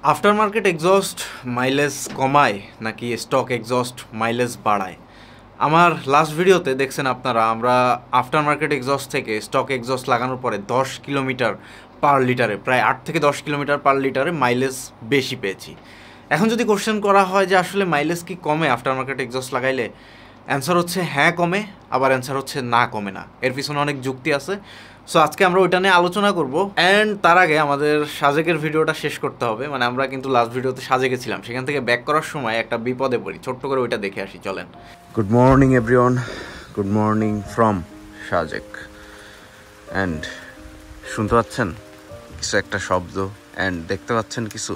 After market exhaust mileage কমায় নাকি stock exhaust mileage বাড়ায়? আমার লাস্ট ভিডিওতে দেখছেন আপনারা, আমরা আফটার মার্কেট এক্সস্ট থেকে স্টক এক্সস্ট লাগানোর পরে 10 কিলোমিটার পার লিটারে, প্রায় 8 থেকে 10 কিলোমিটার পার লিটারে মাইলেজ বেশি পেয়েছি। এখন যদি কোশ্চেন করা হয় যে আসলে মাইলেজ কি কমে আফটার মার্কেট এক্সস্ট লাগাইলে, অ্যান্সার হচ্ছে হ্যাঁ কমে, আবার অ্যান্সার হচ্ছে না কমে না। এর পিছনে অনেক যুক্তি আছে। সো আজকে আমরা ওইটা নিয়ে আলোচনা করব। অ্যান্ড তার আগে আমাদের সাজেকের ভিডিওটা শেষ করতে হবে। মানে আমরা কিন্তু লাস্ট ভিডিওতে সাজেকে ছিলাম, সেখান থেকে ব্যাক করার সময় একটা বিপদে পড়ি। ছোট্ট করে ওইটা দেখে আসি, চলেন। Good morning everyone, good morning from Sajek. And শুনতে পাচ্ছেন কিছু একটা শব্দ, অ্যান্ড দেখতে পাচ্ছেন কিছু?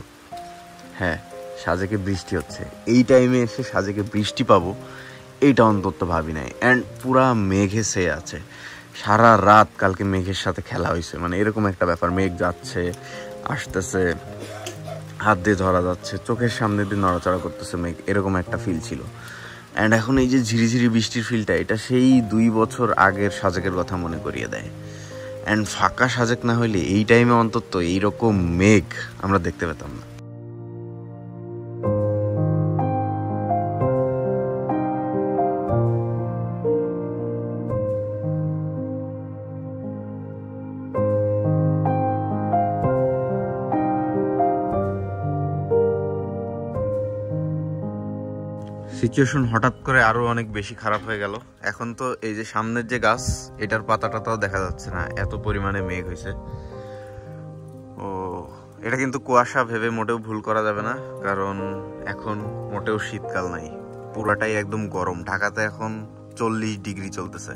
হ্যাঁ, সাজেকে বৃষ্টি হচ্ছে। এই টাইমে এসে সাজেকে বৃষ্টি পাবো এইটা অন্তত ভাবি নাই। অ্যান্ড পুরা মেঘে ছেয়ে আছে। সারা রাত কালকে মেঘের সাথে খেলা হয়েছে, মানে এরকম একটা ব্যাপার। মেঘ যাচ্ছে আসতেছে, হাত দিয়ে ধরা যাচ্ছে, চোখের সামনে দিয়ে নড়াচড়া করতেছে মেঘ, এরকম একটা ফিল ছিল। অ্যান্ড এখন এই যে ঝিরিঝিরি বৃষ্টির ফিলটা, এটা সেই 2 বছর আগের সাজেকের কথা মনে করিয়ে দেয়। অ্যান্ড ফাঁকা সাজেক না হইলে এই টাইমে অন্তত এইরকম মেঘ আমরা দেখতে পেতাম না। সিচুয়েশন হঠাৎ করে আরো অনেক বেশি খারাপ হয়ে গেল। এখন তো এই যে সামনের যে গাছ, এটার পাতা টাতাও দেখা যাচ্ছে না, এত পরিমাণে মেঘ হয়েছে। ও, এটা কিন্তু কুয়াশা ভেবে মোটেও ভুল করা যাবে না, কারণ এখন মোটেও শীতকাল নাই, পুরাটাই একদম গরম। ঢাকাতে এখন 40 ডিগ্রি চলতেছে।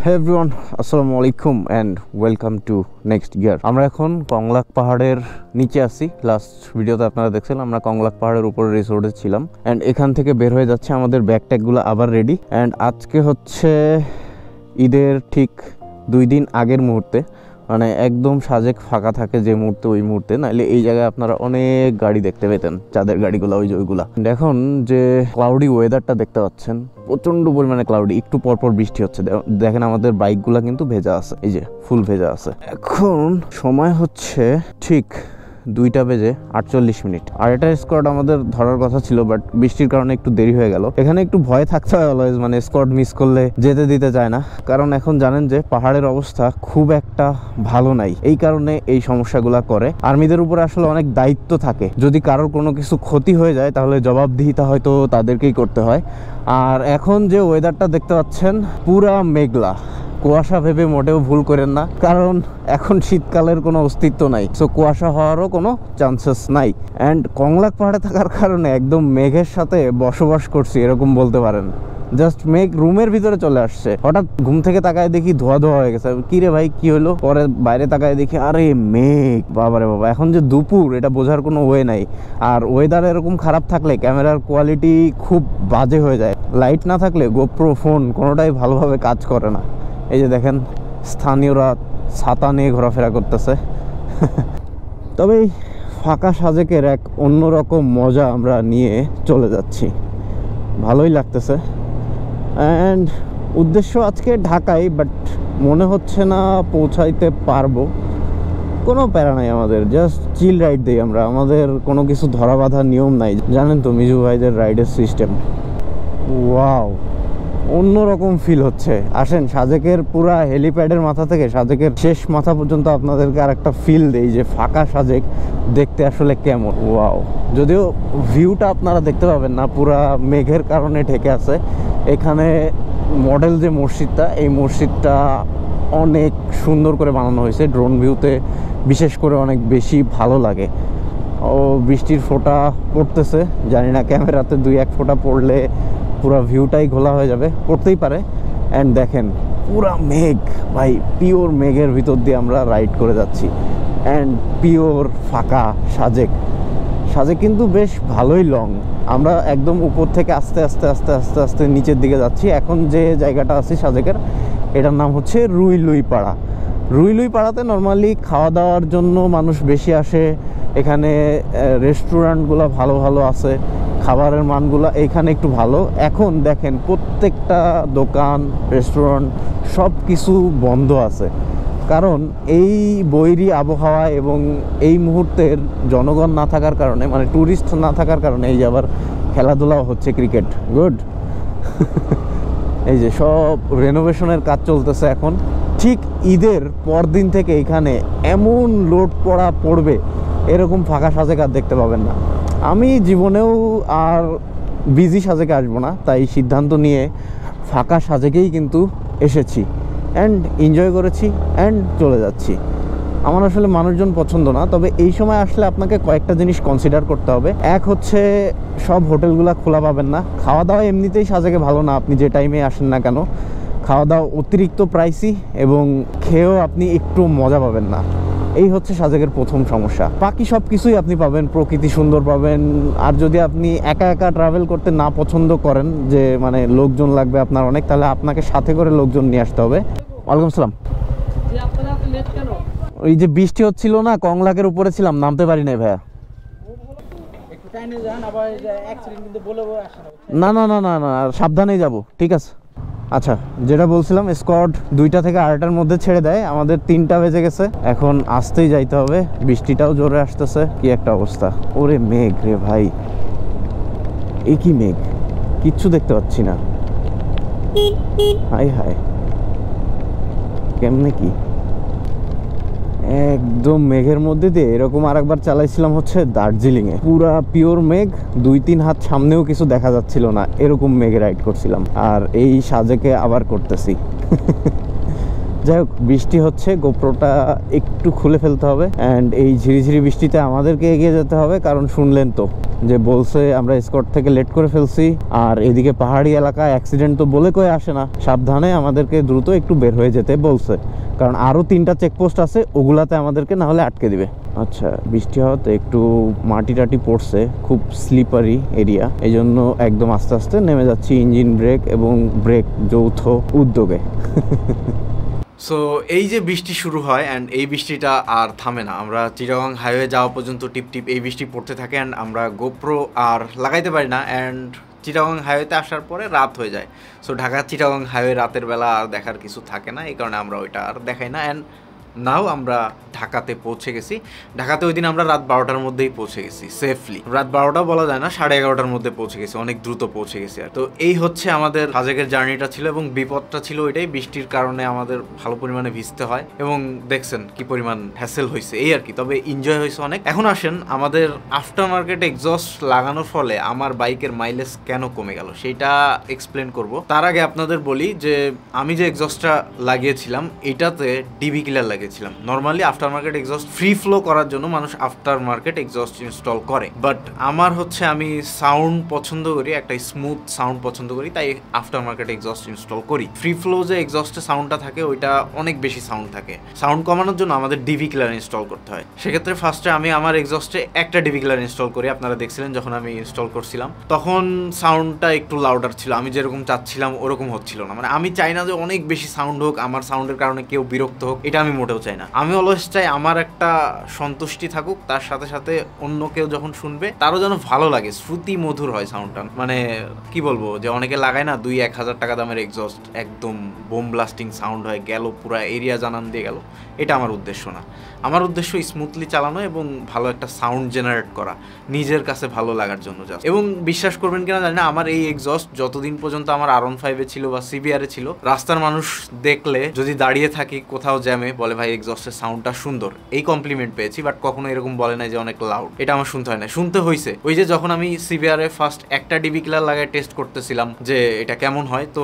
Hey everyone, আসসালামু আলাইকুম and welcome to next year. আমরা এখন কংলাক পাহাড়ের নিচে আছি। লাস্ট ভিডিওতে আপনারা দেখছিলেন আমরা কংলাক পাহাড়ের উপরে রিসোর্টে ছিলাম। অ্যান্ড এখান থেকে বের হয়ে যাচ্ছে, আমাদের ব্যাগ ট্যাগগুলো আবার রেডি। অ্যান্ড আজকে হচ্ছে ঈদের ঠিক 2 দিন আগের মুহূর্তে, মানে একদম সাজেক ফাঁকা থাকে যে মুহূর্তে, ওই মুহূর্তে। নাহলে এই জায়গায় আপনারা অনেক গাড়ি দেখতে পেতেন, চাঁদের গাড়িগুলো, ওইগুলা। এখন যে ক্লাউডি ওয়েদারটা দেখতে পাচ্ছেন, প্রচন্ড পরিমাণে ক্লাউডি, একটু পরপর বৃষ্টি হচ্ছে। দেখেন আমাদের বাইকগুলা কিন্তু ভেজা আছে, এই যে ফুল ভেজা আছে। এখন সময় হচ্ছে ঠিক 2:48। আর এটা স্কোয়াড আমাদের ধরার কথা ছিল, বাট বৃষ্টির কারণে একটু দেরি হয়ে গেল। এখানে একটু ভয় থাকতে হয় অলওয়েজ, মানে স্কোয়াড মিস করলে যেতে দিতে চায় না, কারণ এখন জানেন যে পাহাড়ের অবস্থা খুব একটা ভালো নাই। এই কারণে এই সমস্যাগুলা করে। আর্মিদের উপরে আসলে অনেক দায়িত্ব থাকে, যদি কারোর কোনো কিছু ক্ষতি হয়ে যায় তাহলে জবাবদিহিতা হয়তো তাদেরকেই করতে হয়। আর এখন যে ওয়েদারটা দেখতে পাচ্ছেন, পুরা মেঘলা, কুয়াশা ভেবে মোটেও ভুল করেন না, কারণ এখন শীতকালের কোনো অস্তিত্ব নাই। সো কুয়াশা হওয়ারও কোনো চান্সেস নাই। অ্যান্ড কংলাক পাহাড়ে থাকার কারণে একদম মেঘের সাথে বসবাস করছি এরকম বলতে পারেন। জাস্ট মেঘ রুমের ভিতরে চলে আসছে। হঠাৎ ঘুম থেকে তাকায় দেখি ধোয়া ধোয়া হয়ে গেছে। কি রে ভাই, কি হলো? পরে বাইরে তাকায় দেখি আরে মেঘ, বাবারে বাবা। এখন যে দুপুর, এটা বোঝার কোনো ওয়ে নাই। আর ওয়েদার এরকম খারাপ থাকলে ক্যামেরার কোয়ালিটি খুব বাজে হয়ে যায়। লাইট না থাকলে গোপ্রো ফোন কোনোটাই ভালোভাবে কাজ করে না। এই যে দেখেন স্থানীয়রা ছাতা নিয়ে ঘোরাফেরা করতেছে। তবে এই ফাঁকা সাজেকের এক অন্যরকম মজা আমরা নিয়ে চলে যাচ্ছি, ভালোই লাগতেছে। অ্যান্ড উদ্দেশ্য আজকে ঢাকায়, বাট মনে হচ্ছে না পৌঁছাইতে পারবো। কোনো প্যারা নাই আমাদের, জাস্ট চিল রাইড দিই আমরা। আমাদের কোনো কিছু ধরা বাঁধার নিয়ম নাই, জানেন তো মিজু ভাইদের রাইডের সিস্টেম। ওয়াও, অন্যরকম ফিল হচ্ছে। আসেন সাজেকের পুরা হেলিপ্যাডের মাথা থেকে সাজেকের শেষ মাথা পর্যন্ত আপনাদেরকে আর একটা ফিল দেই যে ফাঁকা সাজেক দেখতে আসলে কেমন। ওয়াও, যদিও ভিউটা আপনারা দেখতে পাবেন না, পুরা মেঘের কারণে ঢেকে আছে। এখানে মডেল যে মসজিদটা, এই মসজিদটা অনেক সুন্দর করে বানানো হয়েছে। ড্রোন ভিউতে বিশেষ করে অনেক বেশি ভালো লাগে। ও, বৃষ্টির ফোঁটা পড়তেছে, জানি না ক্যামেরাতে 2-1 ফোঁটা পড়লে পুরা ভিউটাই ঘোলা হয়ে যাবে, পড়তেই পারে। অ্যান্ড দেখেন পুরা মেঘ, ভাই পিওর মেঘের ভিতর দিয়ে আমরা রাইড করে যাচ্ছি। অ্যান্ড পিওর ফাঁকা সাজেক। সাজেক কিন্তু বেশ ভালোই লং। আমরা একদম উপর থেকে আস্তে আস্তে আস্তে আস্তে আস্তে নিচের দিকে যাচ্ছি। এখন যে জায়গাটা আছি সাজেকের, এটার নাম হচ্ছে রুইলুই পাড়া। রুইলুই পাড়াতে নর্মালি খাওয়া দাওয়ার জন্য মানুষ বেশি আসে, এখানে রেস্টুরেন্টগুলো ভালো ভালো আছে, খাবারের মানগুলো এখানে একটু ভালো। এখন দেখেন প্রত্যেকটা দোকান, রেস্টুরেন্ট সব কিছু বন্ধ আছে, কারণ এই বৈরী আবহাওয়া এবং এই মুহূর্তের জনগণ না থাকার কারণে, মানে ট্যুরিস্ট না থাকার কারণে এই যে আবার খেলাধুলাও হচ্ছে, ক্রিকেট। গুড। এই যে সব রেনোভেশনের কাজ চলতেছে এখন। ঠিক ঈদের পরদিন থেকে এখানে এমন লোড পড়বে, এরকম ফাঁকা সাজেক আর দেখতে পাবেন না। আমি জীবনেও আর বিজি সাজেকে আসবো না, তাই সিদ্ধান্ত নিয়ে ফাঁকা সাজেকেই কিন্তু এসেছি অ্যান্ড এনজয় করেছি অ্যান্ড চলে যাচ্ছি। আমার আসলে মানুষজন পছন্দ না, তবে এই সময় আসলে আপনাকে কয়েকটা জিনিস কনসিডার করতে হবে। এক হচ্ছে সব হোটেলগুলো খোলা পাবেন না, খাওয়া দাওয়া এমনিতেই সাজেকে ভালো না, আপনি যে টাইমে আসেন না কেন খাওয়া দাওয়া অতিরিক্ত প্রাইসি এবং খেয়েও আপনি একটু মজা পাবেন না। এই হচ্ছে সাজেকের প্রথম সমস্যা। বাকি সব কিছুই আপনি পাবেন, প্রকৃতি সুন্দর পাবেন। আর যদি আপনি একা একা ট্রাভেল করতে না পছন্দ করেন, যে মানে লোকজন লাগবে আপনার অনেক, তাহলে আপনাকে সাথে করে লোকজন নিয়ে আসতে হবে। ওয়ালাইকুম সালাম। ওই যে বৃষ্টি হচ্ছিল না, কংলাকের উপরে ছিলাম, নামতে পারি নাই ভাইয়া। না না না না না, সাবধানেই যাব, ঠিক আছে। আচ্ছা, যেটা বলছিলাম, স্কোয়াড 2টা থেকে 8টার মধ্যে ছেড়ে দেয়, আমাদের 3টা বেজে গেছে, এখন আসতেই যাইতে হবে। বৃষ্টিটাও জোরে আসতেছে, কি একটা অবস্থা। ওরে মেঘ রে ভাই, এ কি মেঘ, কিচ্ছু দেখতে পাচ্ছি না। হাই হাই, কেমনে কি একদম মেঘের মধ্যে দিয়ে এরকম। আরেকবার চালাইছিলাম হচ্ছে দার্জিলিংয়ে, পুরা পিওর মেঘ, 2-3 হাত সামনেও কিছু দেখা যাচ্ছিল না, এরকম মেঘে রাইড করছিলাম। আর এই সাজেকে আবার করতেছি। যাই হোক, বৃষ্টি হচ্ছে, গোপ্রোটা একটু খুলে ফেলতে হবে অ্যান্ড এই ঝিরিঝিরি বৃষ্টিতে আমাদেরকে এগিয়ে যেতে হবে, কারণ শুনলেন তো যে বলছে আমরা স্কট থেকে লেট করে ফেলছি। আর এদিকে পাহাড়ি এলাকা, অ্যাক্সিডেন্ট তো বলে কয়ে আসে না, সাবধানে আমাদেরকে দ্রুত একটু বের হয়ে যেতে বলছে, কারণ আরও 3টা চেকপোস্ট আছে, ওগুলাতে আমাদেরকে না হলে আটকে দিবে। আচ্ছা, বৃষ্টি হওয়াতে একটু মাটি টাটি পড়ছে, খুব স্লিপারি এরিয়া, এই জন্য একদম আস্তে আস্তে নেমে যাচ্ছি, ইঞ্জিন ব্রেক এবং ব্রেক যৌথ উদ্যোগে। সো এই যে বৃষ্টি শুরু হয় অ্যান্ড এই বৃষ্টিটা আর থামে না। আমরা চিটাগং হাইওয়ে যাওয়া পর্যন্ত টিপ টিপ এই বৃষ্টি পড়তে থাকে অ্যান্ড আমরা গোপ্রো আর লাগাইতে পারি না। অ্যান্ড চিটাগং হাইওয়েতে আসার পরে রাত হয়ে যায়। সো ঢাকা চিটাগং হাইওয়ে রাতের বেলা আর দেখার কিছু থাকে না, এই কারণে আমরা ওইটা আর দেখাই না। অ্যান্ড নাও আমরা ঢাকাতে পৌঁছে গেছি। ঢাকাতে ওই দিন আমরা রাত 12টার মধ্যেই পৌঁছে গেছি সেফলি। রাত 12টা বলা যায় না, 11:30টার মধ্যে পৌঁছে গেছি, অনেক দ্রুত পৌঁছে গেছি। আর তো এই হচ্ছে আমাদের সাজেকের জার্নিটা ছিল, এবং বিপদটা ছিল ওইটাই, বৃষ্টির কারণে আমাদের ভালো পরিমাণে ভিজতে হয় এবং দেখছেন কি পরিমাণ হ্যাসেল হয়েছে, এই আর কি। তবে এনজয় হয়েছে অনেক। এখন আসেন, আমাদের আফটার মার্কেট এক্সস্ট লাগানোর ফলে আমার বাইকের মাইলেজ কেন কমে গেল সেইটা এক্সপ্লেন করব। তার আগে আপনাদের বলি যে আমি যে এক্সস্টটা লাগিয়েছিলাম এটাতে ডিবি কিলার লাগিয়েছিলাম। Normally after market exhaust free flow করার জন্য মানুষ আফটার মার্কেট এক্সস্ট ইনস্টল করে, বাট আমার হচ্ছে আমি সাউন্ড পছন্দ করি, একটা স্মুথ সাউন্ড পছন্দ করি, তাই আফটার মার্কেট এক্সস্ট ইনস্টল করি। ফ্রি ফ্লো যে এক্সস্টের সাউন্ডটা থাকে ওইটা অনেক বেশি সাউন্ড থাকে, সাউন্ড কমানোর জন্য আমাদের ডিবি কিলার ইনস্টল করতে হয়। সেক্ষেত্রে ফার্স্টে আমি আমার এক্সস্টে একটা ডিবি কিলার ইনস্টল করি। আপনারা দেখছিলেন যখন আমি ইনস্টল করছিলাম তখন সাউন্ডটা একটু লাউডার ছিল, আমি যেরকম চাচ্ছিলাম ওরকম হচ্ছিল না। মানে আমি চাই না যে অনেক বেশি সাউন্ড হোক, আমার সাউন্ডের কারণে কেউ বিরক্ত হোক, এটা আমি মোটেও চাই না। আমি অলওয়েজ চাই আমার একটা সন্তুষ্টি থাকুক, তার সাথে সাথে অন্য কেউ যখন শুনবে তারও যেন ভালো লাগে, শ্রুতি মধুর হয় সাউন্ডটা। মানে কি বলবো, যে অনেকে লাগায় না 2-1 হাজার টাকা দামের এক্সস্ট, একদম বোম ব্লাস্টিং সাউন্ড হয়, গেল পুরা এরিয়া জানান দিয়ে গেল। এটা আমার উদ্দেশ্য না। আমার উদ্দেশ্য স্মুথলি চালানো এবং ভালো একটা সাউন্ড জেনারেট করা, নিজের কাছে ভালো লাগার জন্য জাস্ট। এবং বিশ্বাস করবেন কিনা জানি না, আমার এই এক্সস্ট যতদিন পর্যন্ত আমার R15 ছিল বা CBR ছিল, রাস্তার মানুষ দেখলে যদি দাঁড়িয়ে থাকি কোথাও জ্যামে, বলে ভাই এক্সস্টের সাউন্ডটা সুন্দর, এই কমপ্লিমেন্ট পেয়েছি। বাট কখনো এরকম বলে নাই যে অনেক লাউড, এটা আমার শুনতে হয় না। শুনতে হয়েছে ওই যে যখন আমি CBR এ ফার্স্ট একটা ডিবি কিলার লাগায় টেস্ট করতেছিলাম যে এটা কেমন হয়, তো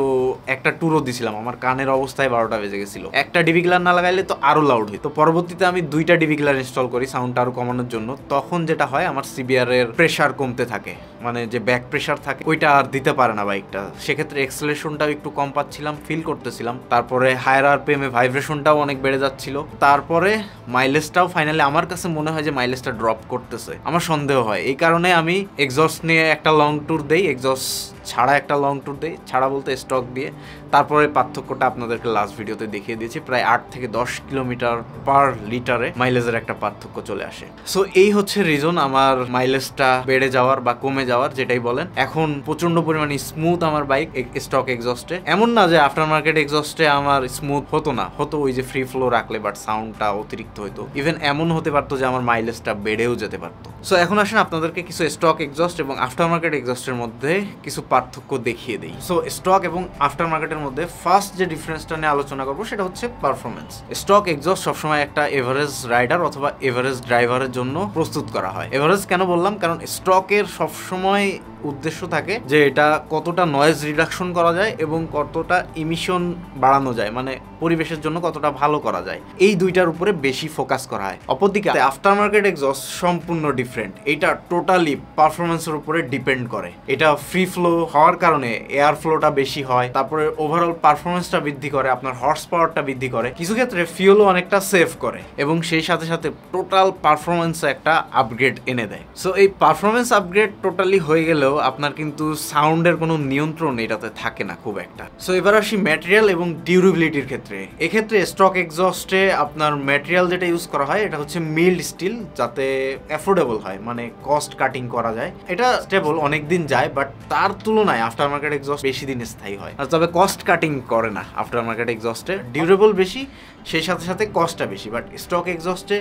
একটা ট্যুরও দিছিলাম, আমার কানের অবস্থায় 12টা বেজে গেছিল। একটা ডিবি কিলার না লাগাইলে তো আরো লাউড হয়। তো পরবর্তীতে আমি 2টা ডিবি কিলার ইনস্টল করি সাউন্ডটা আরো কমানোর জন্য। তখন যেটা হয়, আমার CBR এর প্রেসার কমতে থাকে, মানে যে ব্যাক প্রেসার থাকে ওইটা আর দিতে পারে না বাইকটা। সেক্ষেত্রে এক্সেলারেশনটাও একটু কম পাচ্ছিলাম, ফিল করতেছিলাম। তারপরে হায়ার RPM এ ভাইব্রেশনটাও অনেক বেড়ে যাচ্ছিল। তারপরে মাইলেজটাও ফাইনালি আমার কাছে মনে হয় যে মাইলেজটা ড্রপ করতেছে, আমার সন্দেহ হয়। এই কারণে আমি এক্সস্ট নিয়ে একটা লং ট্যুর দেই, এক্সস্ট ছাড়া একটা লং ট্যুর দেই, ছাড়া বলতে স্টক দিয়ে। তারপরে পার্থক্যটা আপনাদেরকে লাস্ট ভিডিওতে দেখিয়ে দিয়েছি, প্রায় 8 থেকে 10 কিলোমিটার পার লিটারে মাইলেজের একটা পার্থক্য চলে আসে। সো এই হচ্ছে রিজন আমার মাইলেজটা বেড়ে যাওয়ার বা কমে যাওয়ার, যেটাই বলেন। এখন প্রচন্ড পরিমাণে স্মুথ আমার বাইক স্টক এক্সস্টে। এমন না যে আফটার মার্কেট এক্সস্টে আমার স্মুথ হতো না, হতো ওই যে ফ্রি ফ্লো রাখলে, বাট সাউন্ডটা অতিরিক্ত হতো। ইভেন এমন হতে পারতো যে আমার মাইলেজটা বেড়েও যেতে পারতো। সো এখন আসেন আপনাদেরকে কিছু স্টক এক্সস্ট এবং আফটার মার্কেট এক্সস্টের মধ্যে কিছু পার্থক্য দেখিয়ে দিই। সো স্টক এবং আফটার মার্কেটের মধ্যে ফার্স্ট যে ডিফারেন্সটা নিয়ে আলোচনা করবো সেটা হচ্ছে পারফরমেন্স। স্টক এক্সস্ট সবসময় একটা এভারেজ রাইডার অথবা এভারেজ ড্রাইভারের জন্য প্রস্তুত করা হয়। এভারেজ কেন বললাম? কারণ স্টকের সবসময় উদ্দেশ্য থাকে যে এটা কতটা নয়েজ রিডাকশন করা যায় এবং কতটা ইমিশন বাড়ানো যায়, মানে পরিবেশের জন্য কতটা ভালো করা যায়, এই দুইটার উপরে বেশি ফোকাস করা হয়। অপরদিকে আফটার মার্কেট এক্সস্ট সম্পূর্ণ ডিফারেন্ট। এটা টোটালি পারফরমেন্সের উপরে ডিপেন্ড করে। এটা ফ্রি ফ্লো হওয়ার কারণে এয়ার ফ্লোটা বেশি হয়, তারপরে ওভারঅল পারফরমেন্সটা বৃদ্ধি করে, আপনার হর্স পাওয়ারটা বৃদ্ধি করে, কিছু ক্ষেত্রে ফিউলও অনেকটা সেভ করে এবং সেই সাথে সাথে টোটাল পারফরমেন্সে একটা আপগ্রেড এনে দেয়। সো এই পারফরমেন্স আপগ্রেড টোটালি হয়ে গেলেও আপনার কিন্তু সাউন্ডের কোনো নিয়ন্ত্রণ এটাতে থাকে না খুব একটা। সো এবার আসি ম্যাটেরিয়াল এবং ডিউরেবিলিটির ক্ষেত্রে। এক্ষেত্রে স্টক এক্সস্টে আপনার ম্যাটেরিয়াল যেটা ইউজ করা হয় এটা হচ্ছে মিল্ড স্টিল, যাতে অ্যাফোর্ডেবল হয়, মানে কস্ট কাটিং করা যায়। এটা স্টেবল, অনেক দিন যায়, বাট তার তুলনায় আফটার মার্কেট এক্সস্ট বেশি দিন স্থায়ী হয়। আর তবে কস্ট কাটিং করে না আফটার মার্কেট এক্সস্টে। ডিউরেবল বেশি, সেই সাথে সাথে কস্টটা বেশি। বাট স্টক এক্সস্টে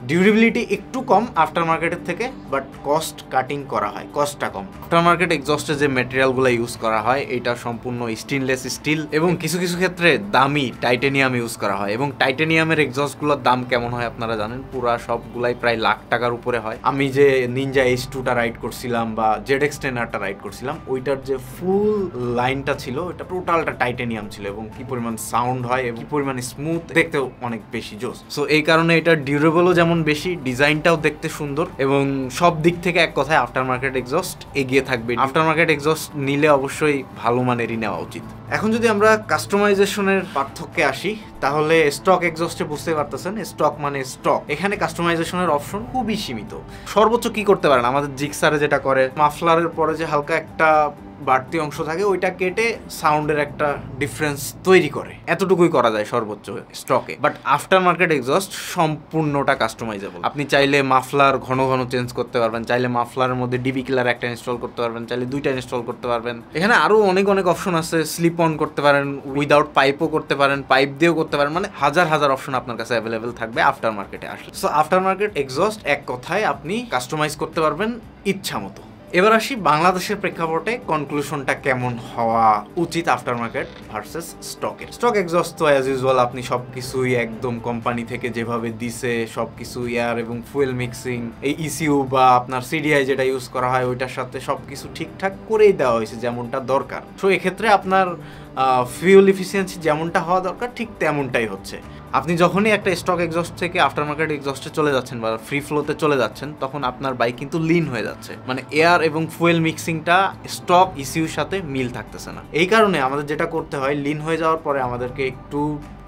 ডিউরেবিলিটি একটু কম আফটার মার্কেটের থেকে, বাট কস্ট কাটিং করা হয়, কস্টটা কম। আফটার মার্কেট এক্সস্টে যে ম্যাটেরিয়ালগুলো ইউজ করা হয় এটা সম্পূর্ণ স্টেনলেস স্টিল এবং কিছু কিছু ক্ষেত্রে দামি টাইটেনিয়াম ইউজ করা হয়। এবং টাইটেনিয়ামের এক্সস্টগুলোর দাম কেমন হয় আপনারা জানেন, পুরা সবগুলাই প্রায় লাখ টাকার উপরে হয়। আমি যে নিনজা H2টা রাইড করছিলাম বা ZX10টা রাইড করছিলাম, ওইটার যে ফুল লাইনটা ছিল ওটা টোটালটা টাইটেনিয়াম ছিল এবং কি পরিমাণ সাউন্ড হয় এবং কি পরিমাণ স্মুথ, দেখতেও অনেক বেশি জোস। সো এই কারণে এটা ডিউরেবলও যেমন বেশি, ডিজাইনটাও দেখতে সুন্দর এবং সব দিক থেকে এক কথায় আফটার মার্কেট এক্সস্ট এগিয়ে থাকবে। আফটার মার্কেট এক্সস্ট নিলে অবশ্যই ভালো মানেরই নেওয়া উচিত। এখন যদি আমরা কাস্টমাইজেশনের পার্থক্যে আসি, তাহলে স্টক এক্সস্টে বুঝতে পারতেছেন, স্টক মানে স্টক। এখানে কাস্টমাইজেশনের অপশন খুবই সীমিত। সর্বোচ্চ কি করতে পারেন, আমাদের জিক্সারে যেটা করে, মাফলারের পরে যে হালকা একটা বাড়তি অংশ থাকে ওইটা কেটে সাউন্ডের একটা ডিফারেন্স তৈরি করে, এতটুকুই করা যায় সর্বোচ্চ স্টকে। বাট আফটার মার্কেট এক্সস্ট সম্পূর্ণটা কাস্টমাইজেবল। আপনি চাইলে মাফলার ঘন ঘন চেঞ্জ করতে পারবেন, চাইলে মাফলারের মধ্যে ডিবি কিলার একটা ইনস্টল করতে পারবেন, চাইলে দুইটা ইনস্টল করতে পারবেন। এখানে আরো অনেক অনেক অপশন আছে। স্লিপ অন করতে পারেন, উইদাউট পাইপও করতে পারেন, পাইপ দিয়েও করতে পারেন, মানে হাজার হাজার অপশন আপনার কাছে অ্যাভেলেবেল থাকবে আফটার মার্কেটে আসলে। সো আফটার মার্কেট এক্সস্ট এক কথায় আপনি কাস্টমাইজ করতে পারবেন ইচ্ছা মতো। এবার আসি বাংলাদেশের প্রেক্ষাপটে কনক্লুশনটা কেমন হওয়া উচিত আফটার মার্কেট ভার্সেস স্টকের। স্টক এক্সস্ট তো অ্যাজ ইউজুয়াল আপনি সবকিছুই একদম কোম্পানি থেকে যেভাবে দিছে সবকিছু, এয়ার এবং ফুয়েল মিক্সিং, এই ইসিউ বা আপনার সিডিআই যেটা ইউজ করা হয় ওইটার সাথে সবকিছু ঠিকঠাক করেই দেওয়া হয়েছে যেমনটা দরকার। সো এক্ষেত্রে আপনার ফিউল এফিসিয়েন্সি যেমনটা হওয়া দরকার ঠিক তেমনটাই হচ্ছে। আপনি যখনই একটা স্টক এক্সস্ট থেকে আফটার মার্কেট এক্সস্টে চলে যাচ্ছেন বা ফ্রি ফ্লোতে চলে যাচ্ছেন, তখন আপনার বাইক কিন্তু লিন হয়ে যাচ্ছে, মানে এয়ার এবং ফুয়েল মিক্সিংটা স্টক ইসিউর সাথে মিল থাকতেছে না। এই কারণে আমাদের যেটা করতে হয়, লিন হয়ে যাওয়ার পরে আমাদেরকে একটু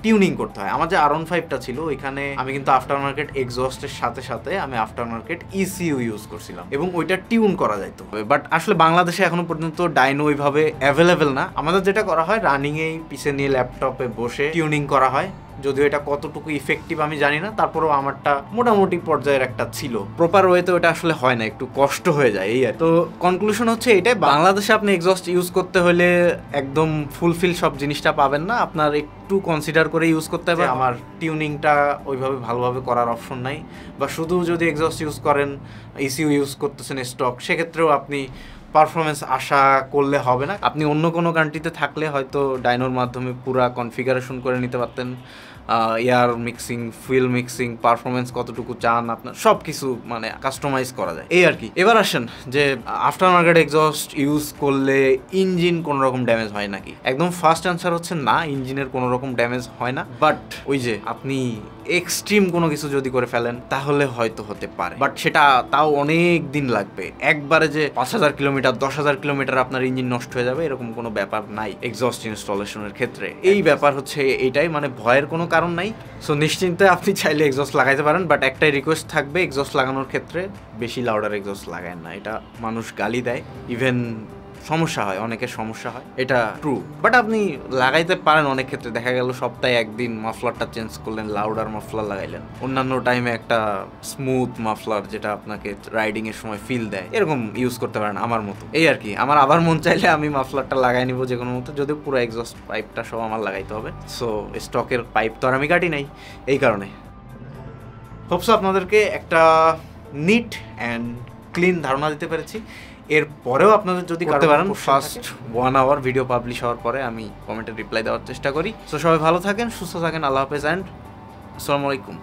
টিউনিং করতে হয়। আমার যে R15টা ছিল ওইখানে আমি কিন্তু আফটার মার্কেট এক্সস্টের সাথে সাথে আমি আফটার মার্কেট ইসিইউ ইউজ করছিলাম এবং ওইটা টিউন করা যাইতো। বাট আসলে বাংলাদেশে এখনো পর্যন্ত ডাইনো ওইভাবে অ্যাভেলেবেল না। আমাদের যেটা করা হয়, রানিংয়েই পিছে নিয়ে ল্যাপটপে বসে টিউনিং করা হয়। যদিও এটা কতটুকু ইফেক্টিভ আমি জানি না, তারপরেও আমারটা মোটামুটি পর্যায়ের একটা ছিল। প্রপার ওয়েতে ওটা আসলে হয় না, একটু কষ্ট হয়ে যায় এই আর। তো কনক্লুশন হচ্ছে এটাই, বাংলাদেশে আপনি এক্সস্ট ইউজ করতে হলে একদম ফুলফিল সব জিনিসটা পাবেন না, আপনার একটু কনসিডার করে ইউজ করতে হবে। আমার টিউনিংটা ওইভাবে ভালোভাবে করার অপশন নাই, বা শুধু যদি এক্সস্ট ইউজ করেন, ইসিউ ইউজ করতেছেন স্টক, সেক্ষেত্রেও আপনি পারফরমেন্স আশা করলে হবে না। আপনি অন্য কোনো কান্ট্রিতে থাকলে হয়তো ডাইনোর মাধ্যমে পুরা কনফিগারেশন করে নিতে পারতেন, air mixing, fuel mixing, performance কতটুকু চান আপনার, সব কিছু মানে কাস্টমাইজ করা যায় এই আর কি। এবার আসেন যে আফটার মার্কেট এক্সস্ট ইউজ করলে ইঞ্জিন কোনো রকম ড্যামেজ হয় নাকি। একদম ফার্স্ট অ্যান্সার হচ্ছে না, ইঞ্জিনের কোনো রকম ড্যামেজ হয় না। বাট ওই যে আপনি এক্সট্রিম কোনো কিছু যদি করে ফেলেন তাহলে হয়তো হতে পারে, বাট সেটা তাও অনেক দিন লাগবে। একবারে যে 5000 কিলোমিটার 10,000 কিলোমিটার আপনার ইঞ্জিন নষ্ট হয়ে যাবে এরকম কোনো ব্যাপার নাই এক্সস্ট ইনস্টলেশনের ক্ষেত্রে। এই ব্যাপার হচ্ছে এইটাই, মানে ভয়ের কোনো কারণ নাই। সো নিশ্চিন্তে আপনি চাইলে এক্সস্ট লাগাইতে পারেন, বাট একটাই রিকোয়েস্ট থাকবে, এক্সস্ট লাগানোর ক্ষেত্রে বেশি লাউডার এক্সস্ট লাগায় না, এটা মানুষ গালি দেয়। ইভেন সমস্যা হয়, অনেকের সমস্যা হয়, এটা ট্রু। বাট আপনি লাগাইতে পারেন অনেক ক্ষেত্রে। দেখা গেল সপ্তাহে একদিন মাফলারটা চেঞ্জ করলেন, লাউডার মাফলার লাগাইলেন, অন্যান্য টাইমে একটা স্মুথ মাফলার যেটা আপনাকে রাইডিং এর সময় ফিল দেয়, এরকম ইউজ করতে পারেন আমার মতো। এই আর কি, আমার আবার মন চাইলে আমি মাফলারটা লাগাই নিব যে কোনো মতো, যদিও পুরো এক্সস্ট পাইপটা সব আমার লাগাইতে হবে। সো স্টকের পাইপ তো আর আমি কাটি নাই, এই কারণে। হোপসো আপনাদেরকে একটা নিট অ্যান্ড ক্লিন ধারণা দিতে পেরেছি। এর পরেও আপনাদের যদি করতে পারেন, ফার্স্ট 1 আওয়ার ভিডিও পাবলিশ হওয়ার পরে আমি কমেন্টে রিপ্লাই দেওয়ার চেষ্টা করি। সো সবাই ভালো থাকেন, সুস্থ থাকেন, আল্লাহ হাফেজ অ্যান্ড আসসালামু আলাইকুম।